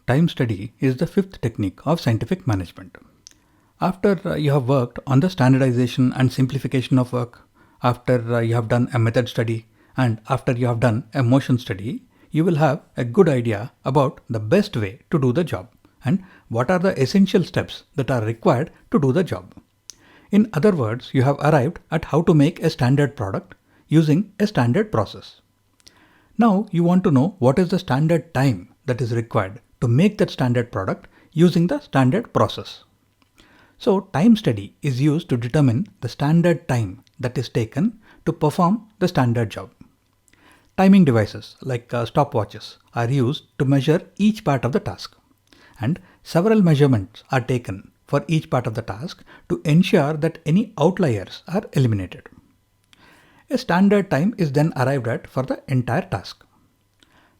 Time study is the fifth technique of scientific management. After you have worked on the standardization and simplification of work, after you have done a method study, and after you have done a motion study, you will have a good idea about the best way to do the job and what are the essential steps that are required to do the job. In other words, you have arrived at how to make a standard product using a standard process. Now you want to know what is the standard time that is required to make that standard product using the standard process. So time study is used to determine the standard time that is taken to perform the standard job. Timing devices like stopwatches are used to measure each part of the task, and several measurements are taken for each part of the task to ensure that any outliers are eliminated. A standard time is then arrived at for the entire task.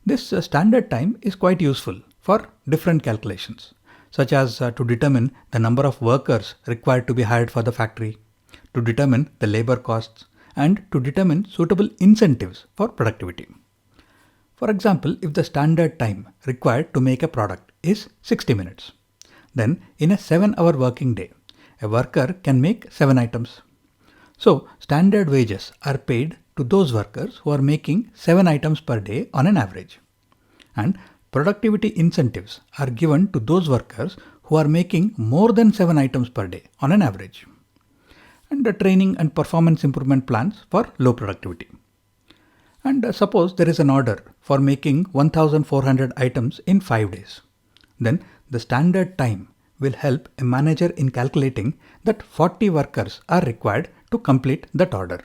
This standard time is quite useful for different calculations, such as to determine the number of workers required to be hired for the factory, to determine the labor costs, and to determine suitable incentives for productivity. For example, if the standard time required to make a product is 60 minutes, then in a 7-hour working day, a worker can make 7 items. So standard wages are paid to those workers who are making 7 items per day on an average. And productivity incentives are given to those workers who are making more than 7 items per day on an average. And the training and performance improvement plans for low productivity. And suppose there is an order for making 1400 items in 5 days. Then the standard time will help a manager in calculating that 40 workers are required to complete that order.